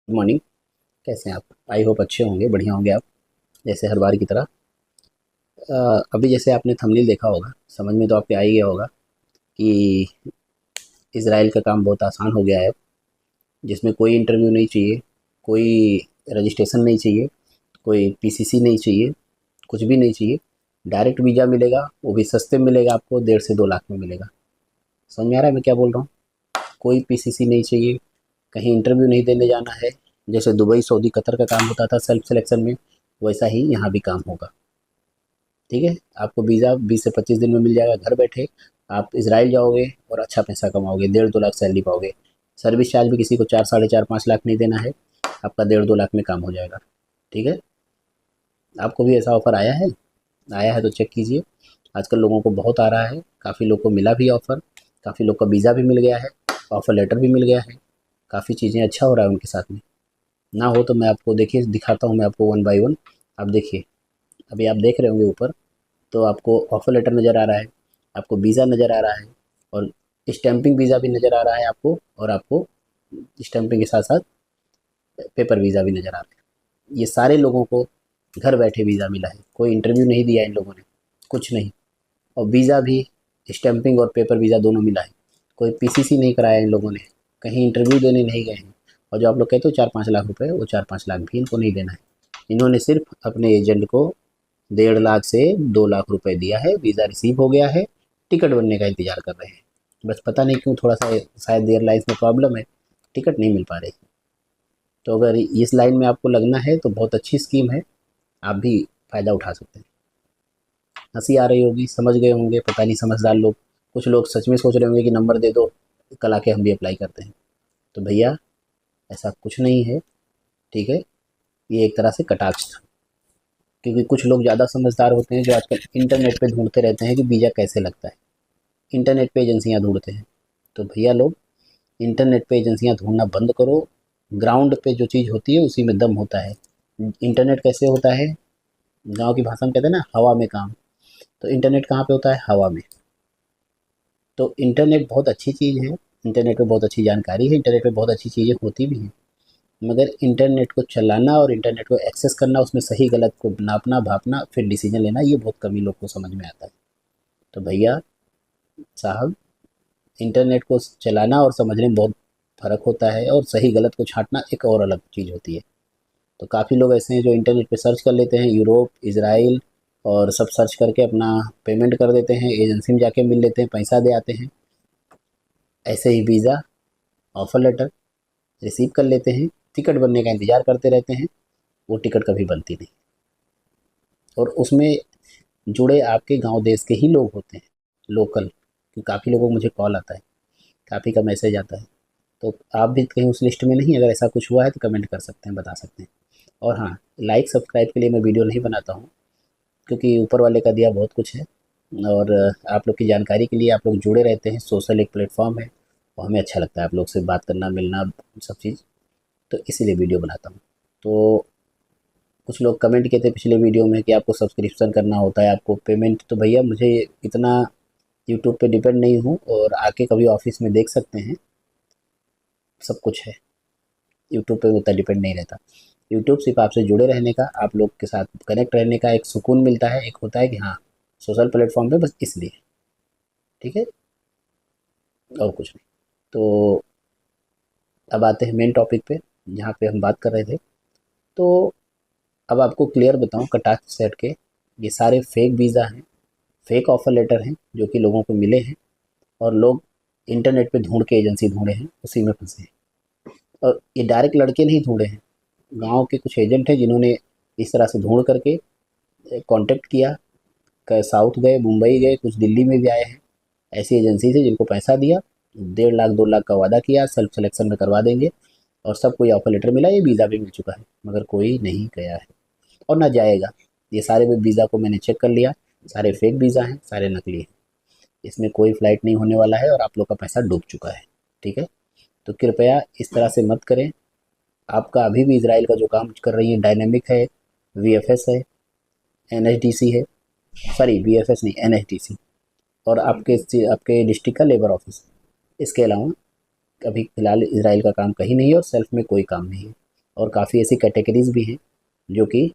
Good morning. कैसे हैं आप? आई होप अच्छे होंगे, बढ़िया होंगे आप, जैसे हर बार की तरह। अभी जैसे आपने थंबनेल देखा होगा, समझ में तो आपके आ ही गया होगा कि इज़राइल का काम बहुत आसान हो गया है अब, जिसमें कोई इंटरव्यू नहीं चाहिए, कोई रजिस्ट्रेशन नहीं चाहिए, कोई पीसीसी नहीं चाहिए, कुछ भी नहीं चाहिए। डायरेक्ट वीज़ा मिलेगा, वो भी सस्ते में मिलेगा आपको, 1.5 से 2 लाख में मिलेगा। समझ में आ रहा है मैं क्या बोल रहा हूँ? कोई पीसीसी नहीं चाहिए, कहीं इंटरव्यू नहीं देने जाना है। जैसे दुबई, सऊदी, कतर का काम होता था सेल्फ सिलेक्शन में, वैसा ही यहाँ भी काम होगा। ठीक है, आपको वीज़ा 20 से 25 दिन में मिल जाएगा घर बैठे। आप इसराइल जाओगे और अच्छा पैसा कमाओगे, 1.5 2 लाख सैलरी पाओगे। सर्विस चार्ज भी किसी को 4 साढ़े 4 5 लाख नहीं देना है, आपका 1.5 2 लाख में काम हो जाएगा। ठीक है, आपको भी ऐसा ऑफर आया है? आया है तो चेक कीजिए। आजकल लोगों को बहुत आ रहा है, काफ़ी लोग को मिला भी ऑफ़र, काफ़ी लोग का वीज़ा भी मिल गया है, ऑफ़र लेटर भी मिल गया है, काफ़ी चीज़ें अच्छा हो रहा है उनके साथ में। ना हो तो मैं आपको देखिए दिखाता हूँ, मैं आपको वन बाय वन। आप देखिए, अभी आप देख रहे होंगे ऊपर, तो आपको ऑफर लेटर नज़र आ रहा है, आपको वीज़ा नज़र आ रहा है, और स्टैंपिंग वीज़ा भी नज़र आ रहा है आपको, और आपको स्टैंपिंग के साथ साथ पेपर वीज़ा भी नज़र आ रहा है। ये सारे लोगों को घर बैठे वीज़ा मिला है, कोई इंटरव्यू नहीं दिया इन लोगों ने, कुछ नहीं। और वीज़ा भी स्टैंपिंग और पेपर वीज़ा दोनों मिला है, कोई पीसीसी नहीं कराया इन लोगों ने, कहीं इंटरव्यू देने नहीं गए हैं। और जो आप लोग कहते हो 4 5 लाख रुपए, वो 4 5 लाख भी इनको नहीं देना है। इन्होंने सिर्फ अपने एजेंट को 1.5 लाख से 2 लाख रुपए दिया है, वीज़ा रिसीव हो गया है, टिकट बनने का इंतजार कर रहे हैं। बस पता नहीं क्यों थोड़ा सा शायद एयरलाइंस में प्रॉब्लम है, टिकट नहीं मिल पा रही। तो अगर इस लाइन में आपको लगना है तो बहुत अच्छी स्कीम है, आप भी फ़ायदा उठा सकते हैं। हंसी आ रही होगी, समझ गए होंगे, पता नहीं समझदार लोग, कुछ लोग सच में सोच रहे होंगे कि नंबर दे दो, कल आके हम भी अप्लाई करते हैं। तो भैया, ऐसा कुछ नहीं है। ठीक है, ये एक तरह से कटाक्ष था, क्योंकि कुछ लोग ज़्यादा समझदार होते हैं जो आजकल इंटरनेट पे ढूंढते रहते हैं कि वीज़ा कैसे लगता है, इंटरनेट पे एजेंसियाँ ढूंढते हैं। तो भैया लोग, इंटरनेट पे एजेंसियाँ ढूंढना बंद करो। ग्राउंड पे जो चीज़ होती है उसी में दम होता है। इंटरनेट कैसे होता है? गांव की भाषा में कहते हैं ना, हवा में काम। तो इंटरनेट कहाँ पे होता है? हवा में। तो इंटरनेट बहुत अच्छी चीज़ है, इंटरनेट पे बहुत अच्छी जानकारी है, इंटरनेट पे बहुत अच्छी चीज़ें होती भी हैं, मगर इंटरनेट को चलाना और इंटरनेट को एक्सेस करना, उसमें सही गलत को नापना भापना फिर डिसीजन लेना, ये बहुत कम ही लोग को समझ में आता है। तो भैया साहब, इंटरनेट को चलाना और समझने में बहुत फ़र्क होता है, और सही गलत को छाँटना एक और अलग चीज़ होती है। तो काफ़ी लोग ऐसे हैं जो इंटरनेट पे सर्च कर लेते हैं यूरोप, इज़राइल, और सब सर्च करके अपना पेमेंट कर देते हैं, एजेंसी में जाके मिल लेते हैं, पैसा दे आते हैं। ऐसे ही वीज़ा, ऑफ़र लेटर रिसीव कर लेते हैं, टिकट बनने का इंतज़ार करते रहते हैं, वो टिकट कभी बनती नहीं। और उसमें जुड़े आपके गांव देश के ही लोग होते हैं, लोकल। कि काफ़ी लोगों को मुझे कॉल आता है, काफ़ी का मैसेज आता है। तो आप भी कहीं उस लिस्ट में नहीं? अगर ऐसा कुछ हुआ है तो कमेंट कर सकते हैं, बता सकते हैं। और हाँ, लाइक सब्सक्राइब के लिए मैं वीडियो नहीं बनाता हूँ, क्योंकि ऊपर वाले का दिया बहुत कुछ है। और आप लोग की जानकारी के लिए आप लोग जुड़े रहते हैं, सोशल एक प्लेटफॉर्म है, और हमें अच्छा लगता है आप लोग से बात करना, मिलना, सब चीज़। तो इसीलिए वीडियो बनाता हूँ। तो कुछ लोग कमेंट किए थे पिछले वीडियो में कि आपको सब्सक्रिप्शन करना होता है, आपको पेमेंट। तो भैया मुझे इतना यूट्यूब पे डिपेंड नहीं हूँ, और आके कभी ऑफिस में देख सकते हैं, सब कुछ है। यूट्यूब पे उतना डिपेंड नहीं रहता। यूट्यूब सिर्फ आपसे जुड़े रहने का, आप लोग के साथ कनेक्ट रहने का एक सुकून मिलता है, एक होता है कि हाँ, सोशल प्लेटफॉर्म पे, बस इसलिए। ठीक है, और कुछ नहीं। तो अब आते हैं मेन टॉपिक पे, जहाँ पे हम बात कर रहे थे। तो अब आपको क्लियर बताऊँ, कटाक सेट के ये सारे फेक वीज़ा हैं, फेक ऑफर लेटर हैं, जो कि लोगों को मिले हैं, और लोग इंटरनेट पे ढूंढ के एजेंसी ढूंढे हैं, उसी में फंसे हैं। और ये डायरेक्ट लड़के नहीं ढूंढे हैं, गांव के कुछ एजेंट हैं जिन्होंने इस तरह से ढूंढ करके कांटेक्ट किया। साउथ गए, मुंबई गए, कुछ दिल्ली में भी आए हैं। ऐसी एजेंसी से जिनको पैसा दिया, 1.5 लाख 2 लाख का वादा किया, सेल्फ सिलेक्शन में करवा देंगे, और सब कोई ऑफर लेटर मिला, ये वीज़ा भी मिल चुका है, मगर कोई नहीं गया है और ना जाएगा। ये सारे वीज़ा को मैंने चेक कर लिया, सारे फेक वीज़ा हैं, सारे नकली हैं। इसमें कोई फ़्लाइट नहीं होने वाला है, और आप लोग का पैसा डूब चुका है। ठीक है, तो कृपया इस तरह से मत करें। आपका अभी भी इजराइल का जो काम कर रही है, डायनेमिक है, वीएफएस है, एनएचडीसी है, सॉरी वीएफएस नहीं, एनएचडीसी, और आपके डिस्ट्रिक्ट का लेबर ऑफिस। इसके अलावा अभी फ़िलहाल इजराइल का काम कहीं नहीं है, और सेल्फ में कोई काम नहीं है। और काफ़ी ऐसी कैटेगरीज भी हैं जो कि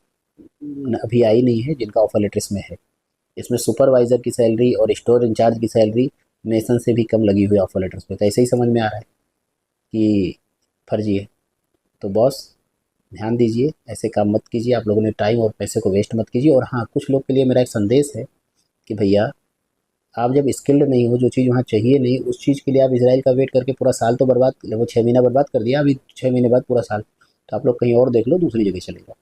अभी आई नहीं है, जिनका ऑफर लेटर इसमें है। इसमें सुपरवाइज़र की सैलरी और स्टोर इंचार्ज की सैलरी मेसन से भी कम लगी हुई है ऑफर लेटर्स पे। तो ऐसे ही समझ में आ रहा है कि फर्जी है। तो बॉस, ध्यान दीजिए, ऐसे काम मत कीजिए। आप लोगों ने टाइम और पैसे को वेस्ट मत कीजिए। और हाँ, कुछ लोग के लिए मेरा एक संदेश है कि भैया, आप जब स्किल्ड नहीं हो, जो चीज़ वहाँ चाहिए नहीं, उस चीज़ के लिए आप इसराइल का वेट करके पूरा साल तो बर्बाद, वो 6 महीना बर्बाद कर दिया, अभी 6 महीने बाद पूरा साल। तो आप लोग कहीं और देख लो, दूसरी जगह चले जाओ।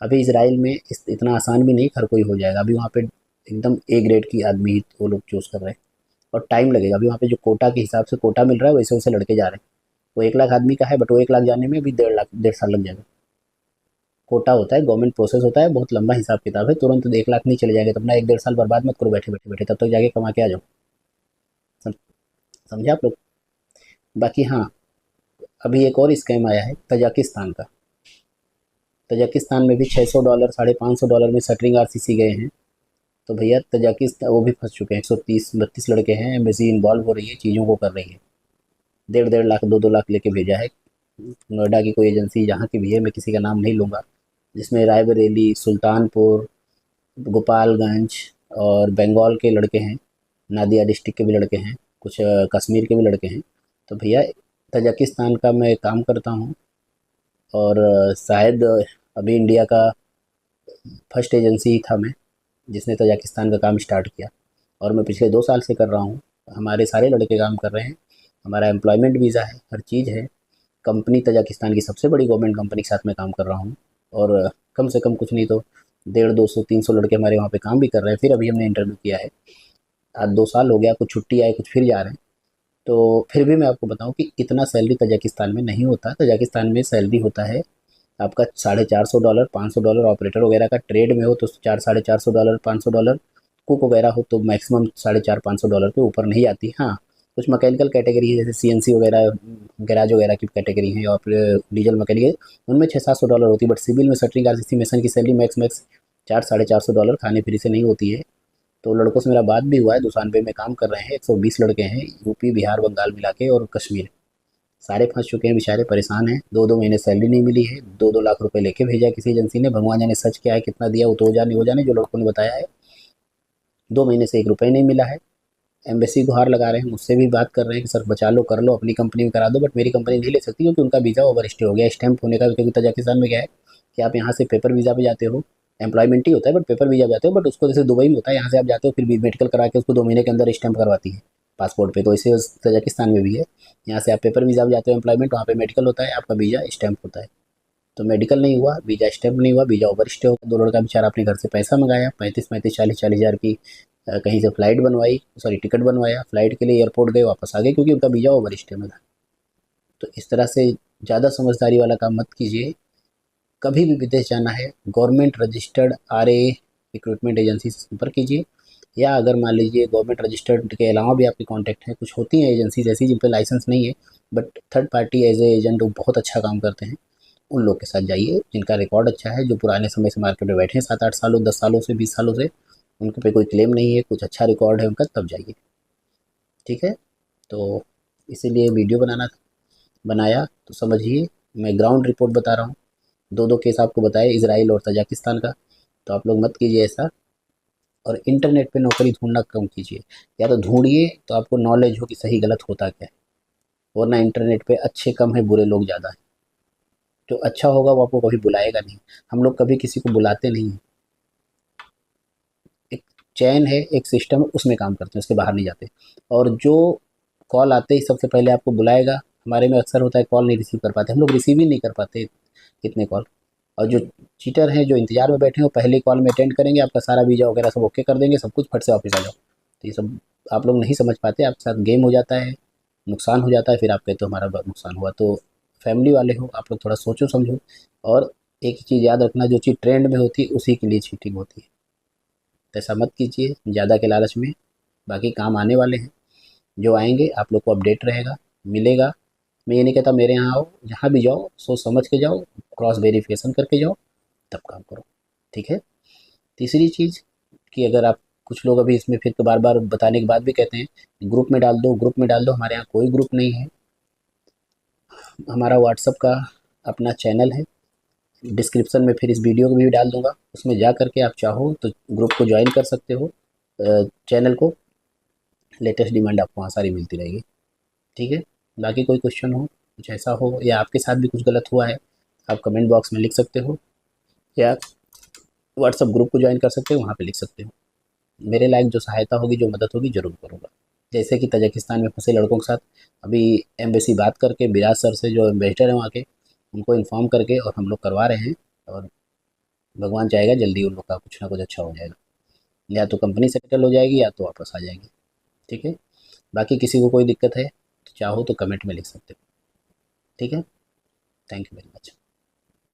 अभी इसराइल में इतना आसान भी नहीं, हर कोई हो जाएगा। अभी वहाँ पे एकदम ए ग्रेड की आदमी वो लोग चूज़ कर रहे हैं, और टाइम लगेगा। अभी वहाँ पे जो कोटा के हिसाब से कोटा मिल रहा है, वैसे वैसे लड़के जा रहे हैं। वो 1 लाख आदमी का है, बट वो 1 लाख जाने में भी 1.5 साल लग जाएगा। कोटा होता है, गवर्नमेंट प्रोसेस होता है, बहुत लंबा हिसाब किताब है। तुरंत 1 लाख नहीं चले जाएगा, तो अपना 1 1.5 साल बर्बाद मत करो बैठे बैठे बैठे, तब तक जाके कमा के आ जाओ। समझे आप लोग? बाकी हाँ, अभी एक और स्कैम आया है तजाकिस्तान का। तजाकिस्तान में भी $600, $550 में शटरिंग आरसीसी गए हैं। तो भैया, तजाकिस्तान वो भी फंस चुके हैं। 130-32 लड़के हैं, एम्बेसी इन्वॉल्व हो रही है, चीज़ों को कर रही है। 1.5 1.5 लाख, 2-2 लाख लेके भेजा है। नोएडा की कोई एजेंसी, जहाँ की भी है, मैं किसी का नाम नहीं लूँगा, जिसमें रायबरेली, सुल्तानपुर, गोपालगंज और बंगाल के लड़के हैं, नादिया डिस्ट्रिक्ट के भी लड़के हैं, कुछ कश्मीर के भी लड़के हैं। तो भैया, तजाकिस्तान का मैं काम करता हूँ, और शायद अभी इंडिया का फर्स्ट एजेंसी ही था मैं, जिसने तजाकिस्तान का काम स्टार्ट किया। और मैं पिछले 2 साल से कर रहा हूँ। हमारे सारे लड़के काम कर रहे हैं, हमारा एम्प्लॉयमेंट वीज़ा है, हर चीज़ है। कंपनी तजाकिस्तान की सबसे बड़ी गवर्नमेंट कंपनी के साथ में काम कर रहा हूँ। और कम से कम कुछ नहीं तो 150, 200, 300 लड़के हमारे वहाँ पे काम भी कर रहे हैं। फिर अभी हमने इंटरव्यू किया है। आज 2 साल हो गया, कुछ छुट्टी आए, कुछ फिर जा रहे हैं। तो फिर भी मैं आपको बताऊं कि इतना सैलरी तजाकिस्तान में नहीं होता। तजाकिस्तान में सैलरी होता है आपका $450, $500। ऑपरेटर वगैरह का ट्रेड में हो तो 400, $450, $500। कुक वगैरह हो तो मैक्सिमम $400, $500 के ऊपर नहीं आती। हाँ, कुछ मैकेनिकल कैटेगरी है, जैसे सीएनसी वगैरह, गैराज वगैरह की कैटेगरी है, और फिर डीजल मैकेनिक है, उनमें $600-700 होती है। बट सिविल में शटरिंग आरसीसी मेसन की सैलरी मैक्स मैक्स $400-450 खाने फ्री से नहीं होती है। तो लड़कों से मेरा बात भी हुआ है, दुसानबे में काम कर रहे हैं, 120 लड़के हैं, यूपी, बिहार, बंगाल मिला के, और कश्मीर। सारे फंस चुके हैं, बेचारे परेशान हैं। 2-2 महीने सैलरी नहीं मिली है, 2-2 लाख रुपए लेके भेजा है किसी एजेंसी ने। भगवान जाने सच क्या है, कितना दिया, वो तो हो जाने जो लड़कों ने बताया है। 2 महीने से 1 रुपये नहीं मिला है। एम्बेसी गुहार लगा रहे हैं, मुझसे भी बात कर रहे हैं कि सर बचा लो, कर लो, अपनी कंपनी में करा दो। बट मेरी कंपनी नहीं ले सकती, क्योंकि उनका वीज़ा ओवर स्टे हो गया, स्टैंप होने का। क्योंकि तजाकिस्तान में क्या है कि आप यहाँ से पेपर वीज़ा पे जाते हो, एम्प्लॉयमेंट ही होता है, बट पेपर वीज़ा पे जाते हो। बट उसको जैसे दुबई में होता है, यहाँ से आप जाते हो, फिर भी मेडिकल करा के उसको 2 महीने के अंदर स्टैंप करवाती है पासपोर्ट पे। तो इसे तजाकिस्तान में भी है। यहाँ से आप पेपर वीज़ा पे जाते हो, एम्प्लॉयमेंट, वहाँ पे मेडिकल होता है, आपका वीज़ा स्टैंप होता है। तो मेडिकल नहीं हुआ, वीज़ा स्टैम्प नहीं हुआ, वीज़ा ओवर स्टे हो गया। 2 लड़का बेचारा अपने घर से पैसा मंगाया, 35-35, 40-40 हज़ार की कहीं से फ़्लाइट बनवाई, सॉरी टिकट बनवाया, फ़्लाइट के लिए एयरपोर्ट गए, वापस आ गए, क्योंकि उनका वीज़ा ओवर स्टे में था। तो इस तरह से ज़्यादा समझदारी वाला काम मत कीजिए। कभी भी विदेश जाना है, government registered RA recruitment agency से संपर्क कीजिए। या अगर मान लीजिए गवर्नमेंट रजिस्टर्ड के अलावा भी आपके कॉन्टैक्ट हैं, कुछ होती हैं एजेंसीज ऐसी जिन पर लाइसेंस नहीं है, but third party as a agent वो बहुत अच्छा काम करते हैं, उन लोग के साथ जाइए जिनका रिकॉर्ड अच्छा है, जो पुराने समय से मार्केट में बैठे हैं, 7-8 सालों, 10 सालों से, 20 सालों से, उनके पे कोई क्लेम नहीं है, कुछ अच्छा रिकॉर्ड है उनका, तब जाइए। ठीक है? तो इसीलिए वीडियो बनाया, तो समझिए, मैं ग्राउंड रिपोर्ट बता रहा हूँ। 2-2 केस आपको बताए, इसराइल और तजाकिस्तान का। तो आप लोग मत कीजिए ऐसा। और इंटरनेट पे नौकरी ढूंढना कम कीजिए, या तो ढूंढिए तो आपको नॉलेज हो कि सही गलत होता क्या है। वरना इंटरनेट पे अच्छे कम है, बुरे लोग ज़्यादा है। जो अच्छा होगा वो आपको कभी बुलाएगा नहीं। हम लोग कभी किसी को बुलाते नहीं हैं। एक चैन है, एक सिस्टम है, उसमें काम करते हैं, उसके बाहर नहीं जाते। और जो कॉल आते ही सबसे पहले आपको बुलाएगा, हमारे में अक्सर होता है कॉल नहीं रिसीव कर पाते, हम लोग रिसीव ही नहीं कर पाते कितने कॉल। और जो चीटर हैं, जो इंतजार में बैठे हैं, वो पहले कॉल में अटेंड करेंगे, आपका सारा वीज़ा वगैरह सब ओके कर देंगे, सब कुछ, फट से वापस आ जाओ। तो ये सब आप लोग नहीं समझ पाते, आपके साथ गेम हो जाता है, नुकसान हो जाता है, फिर आप कहते हो हमारा बहुत नुकसान हुआ। तो फैमिली वाले हो आप लोग, थोड़ा सोचो समझो। और एक चीज़ याद रखना, जो चीज़ ट्रेंड में होती है उसी के लिए चीटिंग होती है। तो ऐसा मत कीजिए ज़्यादा के लालच में। बाकी काम आने वाले हैं, जो आएंगे आप लोग को अपडेट रहेगा, मिलेगा। मैं ये नहीं कहता मेरे यहाँ आओ, जहाँ भी जाओ सोच समझ के जाओ, क्रॉस वेरिफिकेशन करके जाओ, तब काम करो। ठीक है? तीसरी चीज़ कि अगर आप, कुछ लोग अभी इसमें फिर तो बार बार बताने के बाद भी कहते हैं ग्रुप में डाल दो, ग्रुप में डाल दो। हमारे यहाँ कोई ग्रुप नहीं है। हमारा व्हाट्सअप का अपना चैनल है, डिस्क्रिप्शन में फिर इस वीडियो को भी डाल दूंगा, उसमें जा करके आप चाहो तो ग्रुप को ज्वाइन कर सकते हो, चैनल को, लेटेस्ट डिमांड आपको वहाँ सारी मिलती रहेगी। ठीक है, बाकी कोई क्वेश्चन हो, कुछ ऐसा हो या आपके साथ भी कुछ गलत हुआ है, आप कमेंट बॉक्स में लिख सकते हो, या व्हाट्सअप ग्रुप को ज्वाइन कर सकते हो, वहाँ पे लिख सकते हो। मेरे लायक जो सहायता होगी, जो मदद होगी, ज़रूर करूँगा। जैसे कि तजाकिस्तान में फंसे लड़कों के साथ अभी एम्बेसी बात करके बिराज सर से, जो एम्बेसडर हैं वहाँ के, उनको इन्फॉर्म करके और हम लोग करवा रहे हैं, और भगवान चाहेगा जल्दी उन लोग का कुछ ना कुछ अच्छा हो जाएगा, या तो कंपनी सेटल हो जाएगी या तो वापस आ जाएगी। ठीक है, बाकी किसी को कोई दिक्कत है तो चाहो तो कमेंट में लिख सकते हो। ठीक है, थैंक यू वेरी मच।